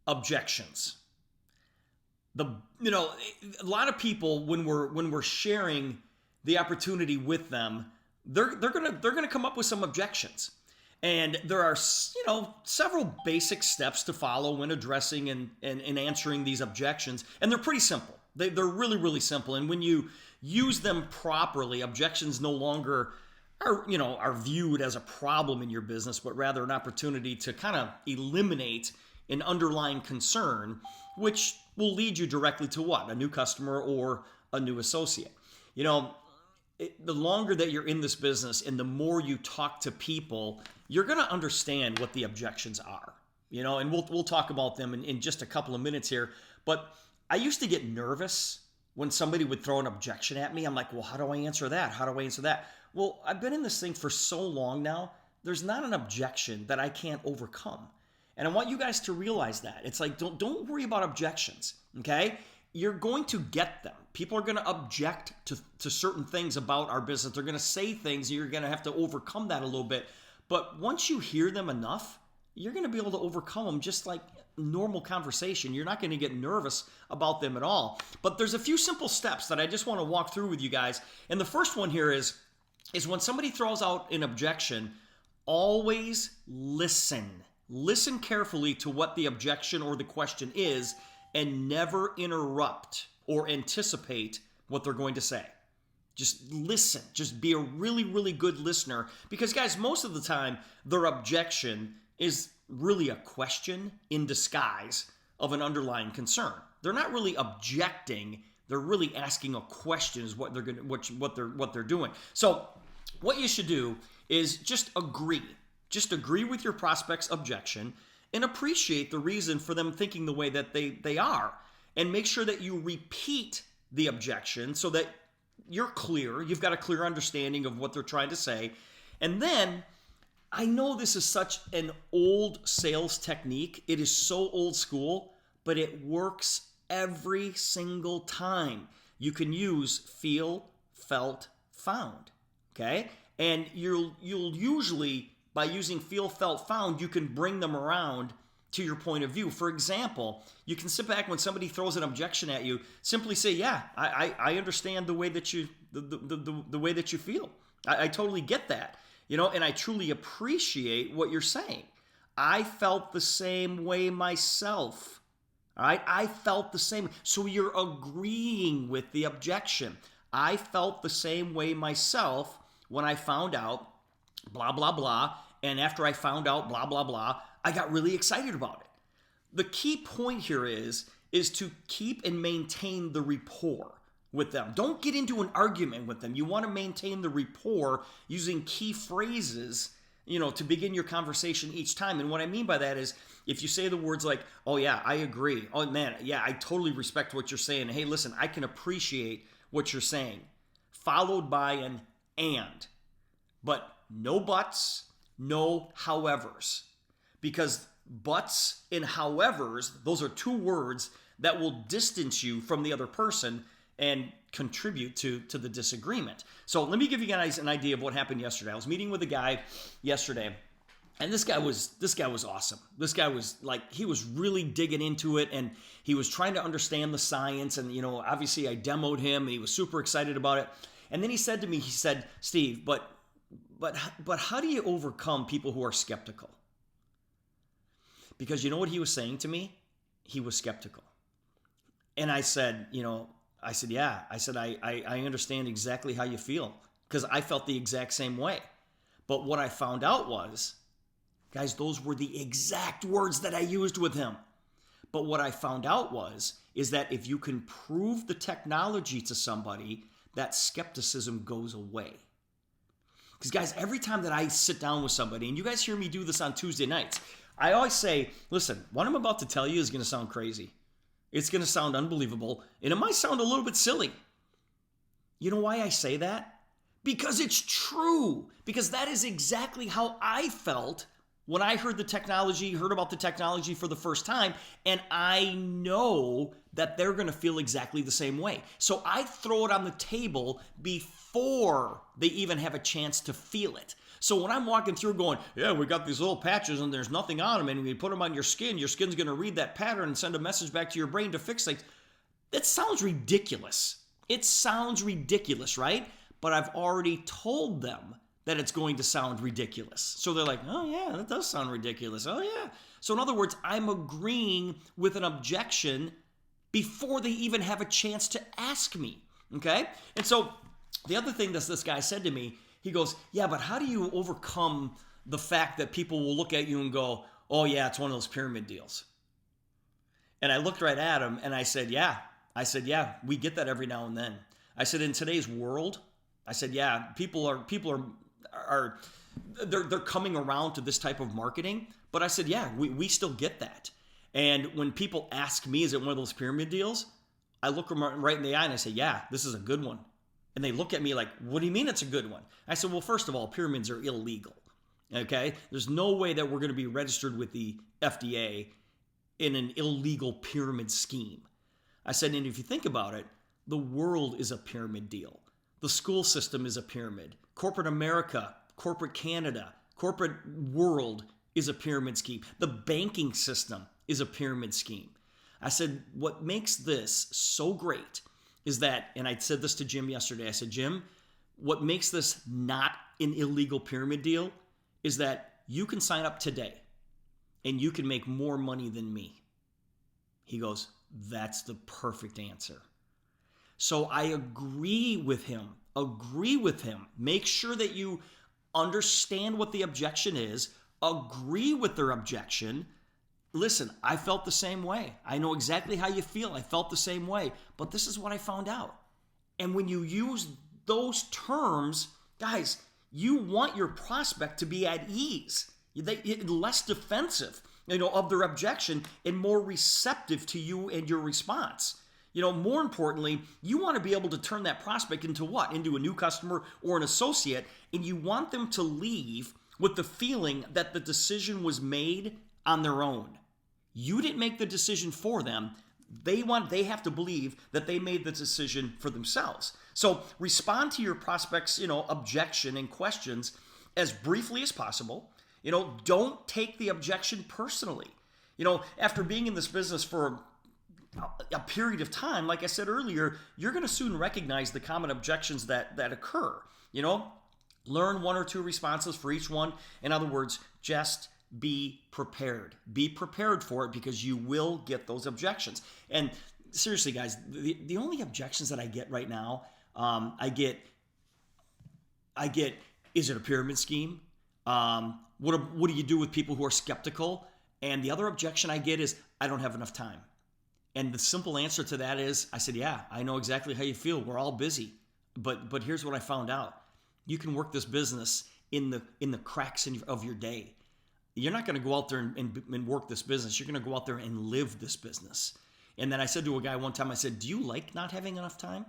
objections. A lot of people, when we're sharing the opportunity with them, they're gonna come up with some objections. And there are, several basic steps to follow when addressing and answering these objections. And they're pretty simple. They're really, really simple. And when you use them properly, objections no longer are viewed as a problem in your business, but rather an opportunity to kind of eliminate an underlying concern, which will lead you directly to what? A new customer or a new associate. The longer that you're in this business and the more you talk to people, you're going to understand what the objections are, and we'll talk about them in just a couple of minutes here. But I used to get nervous when somebody would throw an objection at me. I'm like, well, how do I answer that? How do I answer that? Well, I've been in this thing for so long now, there's not an objection that I can't overcome. And I want you guys to realize that. It's like, don't worry about objections, okay? You're going to get them. People are going to object to certain things about our business. They're going to say things, and you're going to have to overcome that a little bit. But once you hear them enough, you're going to be able to overcome them just like normal conversation. You're not going to get nervous about them at all. But there's a few simple steps that I just want to walk through with you guys. And the first one here is when somebody throws out an objection, always listen. Listen carefully to what the objection or the question is, and never interrupt or anticipate what they're going to say. Just listen. Just be a really, really good listener. Because, guys, most of the time, their objection is really a question in disguise of an underlying concern. They're not really objecting. They're really asking a question is what they're doing. So what you should do is just agree. Just agree with your prospect's objection and appreciate the reason for them thinking the way that they are. And make sure that you repeat the objection so that you're clear. You've got a clear understanding of what they're trying to say. And then, I know this is such an old sales technique. It is so old school, but it works every single time. You can use feel, felt, found. Okay? And you'll usually, by using feel, felt, found, you can bring them around to your point of view. For example, you can sit back when somebody throws an objection at you, simply say, yeah, I understand the way that you the way that you feel. I totally get that. And I truly appreciate what you're saying. I felt the same way myself. All right? I felt the same. So you're agreeing with the objection. I felt the same way myself when I found out blah, blah, blah. And after I found out blah, blah, blah, I got really excited about it. The key point here is to keep and maintain the rapport with them. Don't get into an argument with them. You want to maintain the rapport using key phrases, to begin your conversation each time. And what I mean by that is if you say the words like, oh yeah, I agree. Oh man, yeah, I totally respect what you're saying. Hey, listen, I can appreciate what you're saying. Followed by an and. But no buts, no howevers. Because buts and howevers, those are two words that will distance you from the other person and contribute to the disagreement. So let me give you guys an idea of what happened yesterday. I was meeting with a guy yesterday, and this guy was awesome. This guy was he was really digging into it, and he was trying to understand the science, and obviously I demoed him, and he was super excited about it. And then he said to me, Steve, but how do you overcome people who are skeptical? Because you know what he was saying to me? He was skeptical. And I said, yeah. I said, I understand exactly how you feel, because I felt the exact same way. But what I found out was, guys, those were the exact words that I used with him. But what I found out is that if you can prove the technology to somebody, that skepticism goes away. Because guys, every time that I sit down with somebody, and you guys hear me do this on Tuesday nights, I always say, listen, what I'm about to tell you is going to sound crazy. It's going to sound unbelievable, and it might sound a little bit silly. You know why I say that? Because it's true. Because that is exactly how I felt when I heard about the technology for the first time, and I know that they're going to feel exactly the same way. So I throw it on the table before they even have a chance to feel it. So when I'm walking through going, yeah, we got these little patches and there's nothing on them, and when you put them on your skin's going to read that pattern and send a message back to your brain to fix things. That sounds ridiculous. It sounds ridiculous, right? But I've already told them that it's going to sound ridiculous. So they're like, oh yeah, that does sound ridiculous. Oh yeah. So in other words, I'm agreeing with an objection before they even have a chance to ask me, okay? And so the other thing that this guy said to me, he goes, yeah, but how do you overcome the fact that people will look at you and go, oh yeah, it's one of those pyramid deals? And I looked right at him and I said, yeah, we get that every now and then. I said, in today's world, I said, yeah, people are they're coming around to this type of marketing. But I said, yeah, we still get that. And when people ask me, is it one of those pyramid deals? I look them right in the eye and I say, yeah, this is a good one. And they look at me like, what do you mean it's a good one? I said, well, first of all, pyramids are illegal. Okay? There's no way that we're going to be registered with the FDA in an illegal pyramid scheme. I said, and if you think about it, the world is a pyramid deal. The school system is a pyramid. Corporate America, corporate Canada, corporate world is a pyramid scheme. The banking system is a pyramid scheme. I said, what makes this so great is that, and I said this to Jim yesterday, I said, Jim, what makes this not an illegal pyramid deal is that you can sign up today and you can make more money than me. He goes, that's the perfect answer. So I agree with him. Make sure that you understand what the objection is. Agree with their objection. Listen, I felt the same way. I know exactly how you feel. I felt the same way. But this is what I found out. And when you use those terms, guys, you want your prospect to be at ease, less defensive, of their objection and more receptive to you and your response. More importantly, you want to be able to turn that prospect into what? Into a new customer or an associate, and you want them to leave with the feeling that the decision was made on their own. You didn't make the decision for them. They have to believe that they made the decision for themselves. So respond to your prospects, objection and questions as briefly as possible. Don't take the objection personally. After being in this business for a period of time, like I said earlier, you're going to soon recognize the common objections that occur. Learn one or two responses for each one. In other words, just be prepared. Be prepared for it because you will get those objections. And seriously, guys, the only objections that I get right now, I get, is it a pyramid scheme? What do you do with people who are skeptical? And the other objection I get is, I don't have enough time. And the simple answer to that is, I said, yeah, I know exactly how you feel. We're all busy. But here's what I found out. You can work this business in the cracks of your day. You're not going to go out there and work this business. You're going to go out there and live this business. And then I said to a guy one time, I said, do you like not having enough time?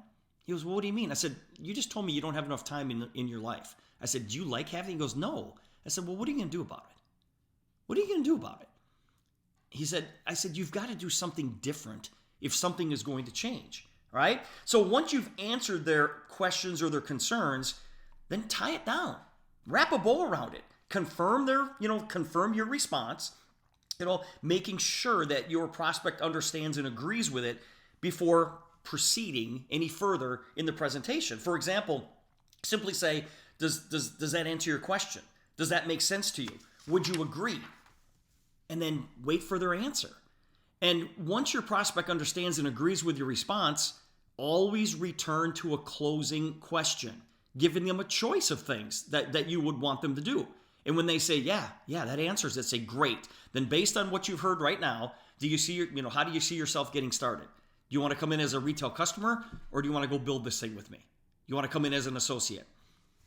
He goes, well, what do you mean? I said, you just told me you don't have enough time in your life. I said, do you like having? He goes, no. I said, well, what are you going to do about it? What are you going to do about it? I said, you've got to do something different if something is going to change, right? So once you've answered their questions or their concerns, then tie it down. Wrap a bow around it. Confirm your response, making sure that your prospect understands and agrees with it before proceeding any further in the presentation. For example, simply say, does that answer your question? Does that make sense to you? Would you agree? And then wait for their answer. And once your prospect understands and agrees with your response, always return to a closing question, giving them a choice of things that you would want them to do. And when they say, yeah, that answers it, say, great. Then based on what you've heard right now, how do you see yourself getting started? Do you want to come in as a retail customer, or do you want to go build this thing with me? You want to come in as an associate?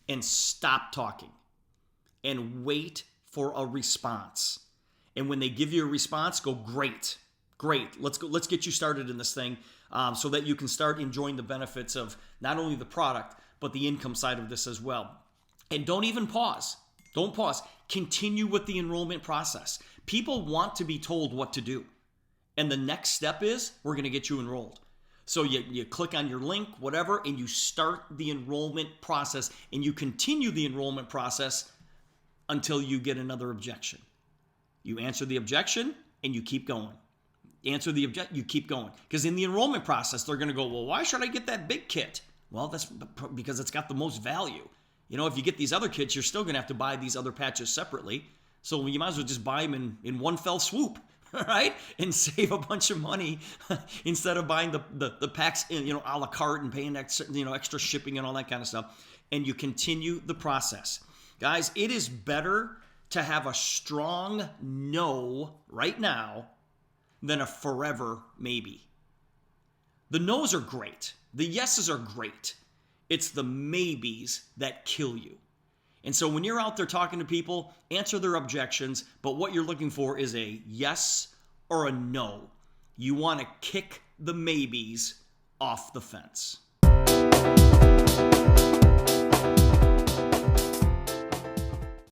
And stop talking and wait for a response. And when they give you a response, go, great. Let's get you started in this thing so that you can start enjoying the benefits of not only the product, but the income side of this as well. And don't even pause. Don't pause. Continue with the enrollment process. People want to be told what to do. And the next step is, we're going to get you enrolled. So you click on your link, whatever, and you start the enrollment process, and you continue the enrollment process until you get another objection. You answer the objection and you keep going. Answer the objection, you keep going. Because in the enrollment process, they're going to go, well, why should I get that big kit? Well, that's because it's got the most value. You know, if you get these other kits, you're still going to have to buy these other patches separately. So you might as well just buy them in one fell swoop, right? And save a bunch of money instead of buying the packs, a la carte and paying extra shipping and all that kind of stuff. And you continue the process. Guys, it is better to have a strong no right now than a forever maybe. The no's are great. The yeses are great. It's the maybes that kill you. And so when you're out there talking to people, answer their objections, but what you're looking for is a yes or a no. You want to kick the maybes off the fence.